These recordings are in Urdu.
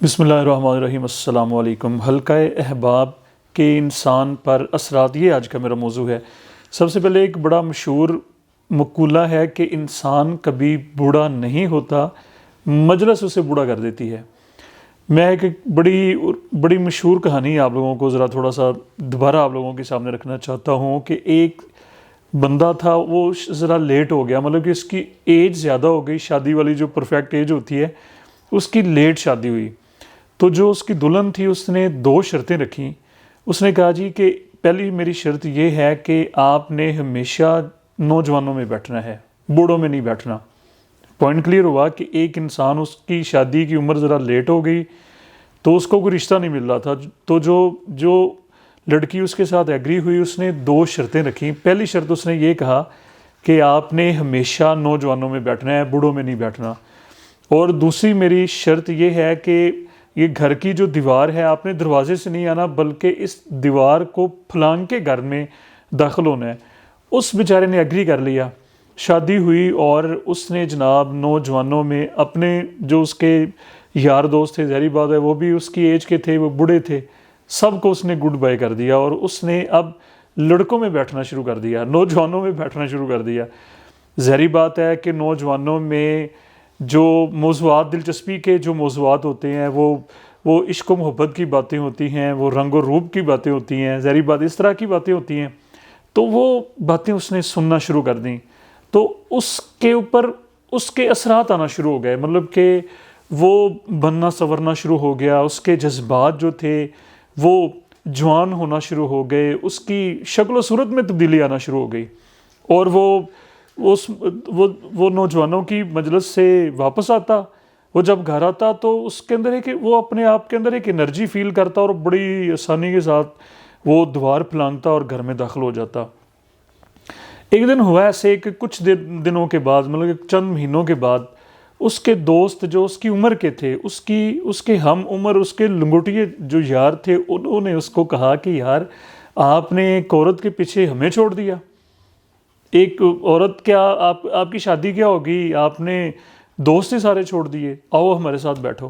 بسم اللہ الرحمن الرحیم۔ السلام علیکم۔ حلقہ احباب کے انسان پر اثرات، یہ آج کا میرا موضوع ہے۔ سب سے پہلے ایک بڑا مشہور مقولہ ہے کہ انسان کبھی بوڑھا نہیں ہوتا، مجلس اسے بوڑھا کر دیتی ہے۔ میں ایک بڑی مشہور کہانی آپ لوگوں کو ذرا تھوڑا سا دوبارہ آپ لوگوں کے سامنے رکھنا چاہتا ہوں کہ ایک بندہ تھا، وہ ذرا لیٹ ہو گیا، مطلب کہ اس کی ایج زیادہ ہو گئی، شادی والی جو پرفیکٹ ایج ہوتی ہے اس کی لیٹ شادی ہوئی۔ تو جو اس کی دلہن تھی اس نے 2 شرطیں رکھیں۔ اس نے کہا جی کہ پہلی میری شرط یہ ہے کہ آپ نے ہمیشہ نوجوانوں میں بیٹھنا ہے، بوڑھوں میں نہیں بیٹھنا۔ پوائنٹ کلیئر ہوا کہ ایک انسان، اس کی شادی کی عمر ذرا لیٹ ہو گئی تو اس کو کوئی رشتہ نہیں مل رہا تھا، تو جو لڑکی اس کے ساتھ ایگری ہوئی اس نے 2 شرطیں رکھیں۔ پہلی شرط اس نے یہ کہا کہ آپ نے ہمیشہ نوجوانوں میں بیٹھنا ہے، بوڑھوں میں نہیں بیٹھنا۔ اور دوسری میری شرط یہ ہے کہ یہ گھر کی جو دیوار ہے آپ نے دروازے سے نہیں آنا بلکہ اس دیوار کو پھلانگ کے گھر میں داخل ہونا ہے۔ اس بیچارے نے ایگری کر لیا، شادی ہوئی اور اس نے جناب نوجوانوں میں اپنے جو اس کے یار دوست تھے، ظاہری بات ہے وہ بھی اس کی ایج کے تھے، وہ بوڑھے تھے، سب کو اس نے گڈ بائی کر دیا اور اس نے اب لڑکوں میں بیٹھنا شروع کر دیا، نوجوانوں میں بیٹھنا شروع کر دیا۔ ظاہری بات ہے کہ نوجوانوں میں جو موضوعات، دلچسپی کے جو موضوعات ہوتے ہیں وہ عشق و محبت کی باتیں ہوتی ہیں، وہ رنگ و روپ کی باتیں ہوتی ہیں، ظاہری بات اس طرح کی باتیں ہوتی ہیں، تو وہ باتیں اس نے سننا شروع کر دیں۔ تو اس کے اوپر اس کے اثرات آنا شروع ہو گئے، مطلب کہ وہ بننا سنورنا شروع ہو گیا، اس کے جذبات جو تھے وہ جوان ہونا شروع ہو گئے، اس کی شکل و صورت میں تبدیلی آنا شروع ہو گئی۔ اور وہ نوجوانوں کی مجلس سے واپس آتا، وہ جب گھر آتا تو اس کے اندر وہ اپنے آپ کے اندر ایک انرجی فیل کرتا اور بڑی آسانی کے ساتھ وہ دوار پھلانگتا اور گھر میں داخل ہو جاتا۔ ایک دن ہوا ایسے کہ کچھ دنوں کے بعد، مطلب چند مہینوں کے بعد، اس کے دوست جو اس کی عمر کے تھے، اس کے ہم عمر، اس کے لنگوٹیے جو یار تھے، انہوں نے اس کو کہا کہ یار آپ نے ایک عورت کے پیچھے ہمیں چھوڑ دیا، ایک عورت کیا آپ کی شادی کیا ہوگی، آپ نے دوست ہی سارے چھوڑ دیے، آؤ ہمارے ساتھ بیٹھو۔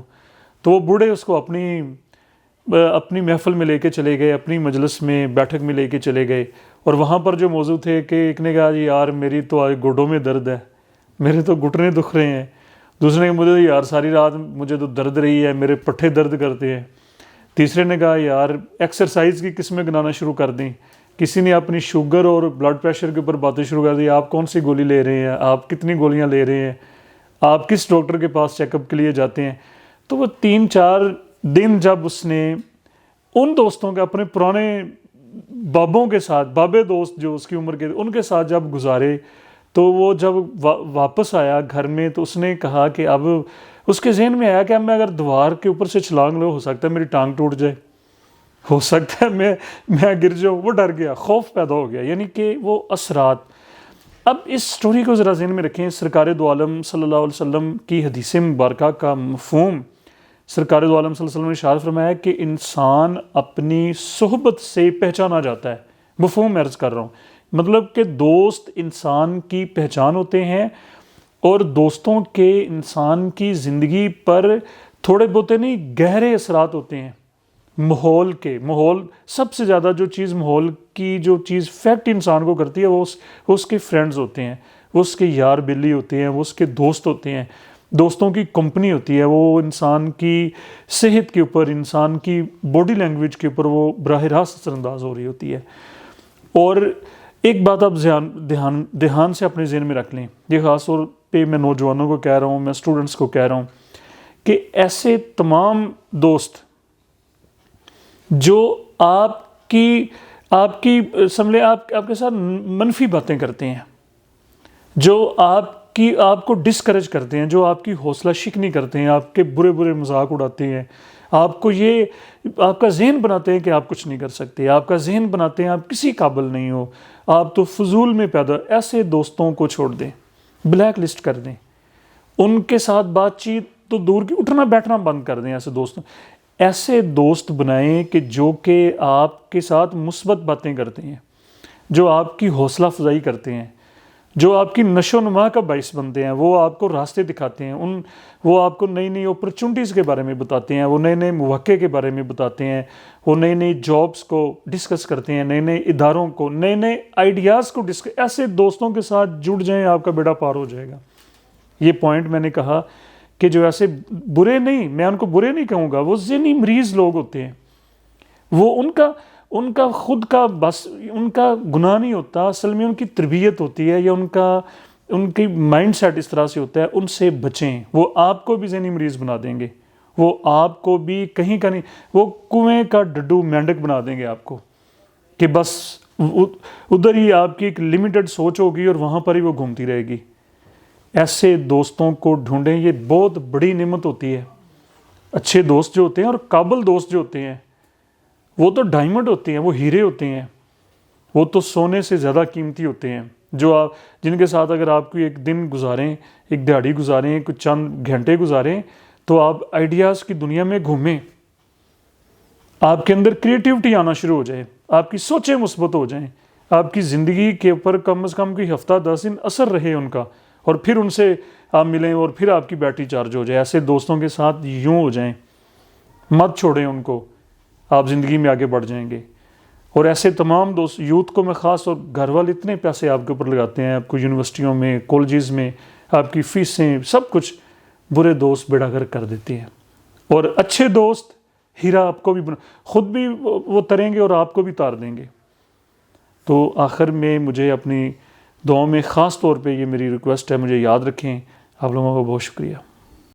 تو وہ بوڑھے اس کو اپنی محفل میں لے کے چلے گئے، اپنی مجلس میں بیٹھک میں لے کے چلے گئے، اور وہاں پر جو موضوع تھے کہ ایک نے کہا جی یار میری تو آج گھٹنوں میں درد ہے، میرے تو گھٹنے دکھ رہے ہیں، دوسرے نے مجھے یار ساری رات مجھے تو درد رہی ہے، میرے پٹھے درد کرتے ہیں، تیسرے نے کہا یار ایکسرسائز کی قسمیں گنانا شروع کر دیں، کسی نے اپنی شوگر اور بلڈ پریشر کے اوپر باتیں شروع کر دی، آپ کون سی گولی لے رہے ہیں، آپ کتنی گولیاں لے رہے ہیں، آپ کس ڈاکٹر کے پاس چیک اپ کے لیے جاتے ہیں۔ تو وہ 3-4 دن جب اس نے ان دوستوں کے، اپنے پرانے بابوں کے ساتھ، بابے دوست جو اس کی عمر کے، ان کے ساتھ جب گزارے، تو وہ جب واپس آیا گھر میں تو اس نے کہا کہ اب اس کے ذہن میں آیا کہ اب میں اگر دیوار کے اوپر سے چھلانگ لوں، ہو سکتا ہے میری ٹانگ ٹوٹ جائے، ہو سکتا ہے میں گر جاؤں۔ وہ ڈر گیا، خوف پیدا ہو گیا، یعنی کہ وہ اثرات۔ اب اس سٹوری کو ذرا ذہن میں رکھیں، سرکار دو عالم صلی اللہ علیہ وسلم کی حدیث مبارکہ کا مفہوم، سرکار دو عالم صلی اللہ علیہ وسلم نے ارشاد فرمایا کہ انسان اپنی صحبت سے پہچانا جاتا ہے۔ مفہوم عرض کر رہا ہوں، مطلب کہ دوست انسان کی پہچان ہوتے ہیں، اور دوستوں کے انسان کی زندگی پر تھوڑے بہت نہیں گہرے اثرات ہوتے ہیں۔ ماحول سب سے زیادہ جو چیز ماحول کی جو چیز فیکٹ انسان کو کرتی ہے وہ اس کے فرینڈز ہوتے ہیں، وہ اس کے یار بلی ہوتے ہیں، وہ اس کے دوست ہوتے ہیں، دوستوں کی کمپنی ہوتی ہے، وہ انسان کی صحت کے اوپر، انسان کی باڈی لینگویج کے اوپر وہ براہ راست اثر انداز ہو رہی ہوتی ہے۔ اور ایک بات آپ دھیان سے اپنے ذہن میں رکھ لیں، یہ خاص طور پہ میں نوجوانوں کو کہہ رہا ہوں، میں اسٹوڈنٹس کو کہہ رہا ہوں کہ ایسے تمام دوست جو آپ کی سمجھیں آپ کے ساتھ منفی باتیں کرتے ہیں، جو آپ کو ڈسکریج کرتے ہیں، جو آپ کی حوصلہ شکنی کرتے ہیں، آپ کے برے مذاق اڑاتے ہیں، آپ کا ذہن بناتے ہیں کہ آپ کچھ نہیں کر سکتے، آپ کا ذہن بناتے ہیں آپ کسی قابل نہیں ہو، آپ تو فضول میں پیدا، ایسے دوستوں کو چھوڑ دیں، بلیک لسٹ کر دیں، ان کے ساتھ بات چیت تو دور کی، اٹھنا بیٹھنا بند کر دیں۔ ایسے دوست بنائیں کہ جو کہ آپ کے ساتھ مثبت باتیں کرتے ہیں، جو آپ کی حوصلہ افزائی کرتے ہیں، جو آپ کی نشو و نما کا باعث بنتے ہیں، وہ آپ کو راستے دکھاتے ہیں، وہ آپ کو نئی نئی اپرچونٹیز کے بارے میں بتاتے ہیں، وہ نئے نئے مواقع کے بارے میں بتاتے ہیں، وہ نئی نئی جابس کو ڈسکس کرتے ہیں، نئے نئے اداروں کو، نئے نئے آئیڈیاز کو ایسے دوستوں کے ساتھ جڑ جائیں، آپ کا بیڑا پار ہو جائے گا۔ یہ پوائنٹ میں نے کہا کہ جو ایسے برے نہیں، میں ان کو برے نہیں کہوں گا، وہ ذہنی مریض لوگ ہوتے ہیں، وہ ان کا خود کا بس ان کا گناہ نہیں ہوتا، اصل میں ان کی تربیت ہوتی ہے، یا ان کی مائنڈ سیٹ اس طرح سے ہوتا ہے، ان سے بچیں۔ وہ آپ کو بھی ذہنی مریض بنا دیں گے، وہ آپ کو بھی کہیں کا نہیں، وہ کنویں کا ڈڈو مینڈک بنا دیں گے آپ کو، کہ بس ادھر ہی آپ کی ایک لمیٹڈ سوچ ہوگی اور وہاں پر ہی وہ گھومتی رہے گی۔ ایسے دوستوں کو ڈھونڈیں، یہ بہت بڑی نعمت ہوتی ہے۔ اچھے دوست جو ہوتے ہیں اور قابل دوست جو ہوتے ہیں، وہ تو ڈائمنڈ ہوتے ہیں، وہ ہیرے ہوتے ہیں، وہ تو سونے سے زیادہ قیمتی ہوتے ہیں، جن کے ساتھ اگر آپ کوئی ایک دن گزاریں، ایک دہاڑی گزاریں، کچھ چند گھنٹے گزاریں، تو آپ آئیڈیاز کی دنیا میں گھومیں، آپ کے اندر کریٹیوٹی آنا شروع ہو جائے، آپ کی سوچیں مثبت ہو جائیں، آپ کی زندگی کے اوپر کم از کم کوئی ہفتہ 10 دن اثر رہے ان کا، اور پھر ان سے آپ ملیں اور پھر آپ کی بیٹری چارج ہو جائے۔ ایسے دوستوں کے ساتھ یوں ہو جائیں، مت چھوڑیں ان کو، آپ زندگی میں آگے بڑھ جائیں گے۔ اور ایسے تمام دوست، یوتھ کو میں خاص، اور گھر والے اتنے پیسے آپ کے اوپر لگاتے ہیں، آپ کو یونیورسٹیوں میں، کالجز میں، آپ کی فیسیں، سب کچھ، برے دوست بیڑا گرک کر دیتے ہیں۔ اور اچھے دوست ہیرا آپ کو بھی خود بھی وہ تریں گے اور آپ کو بھی تار دیں گے۔ تو آخر میں مجھے اپنی دعاؤں میں خاص طور پہ یہ میری ریکویسٹ ہے، مجھے یاد رکھیں۔ آپ لوگوں کا بہت شکریہ۔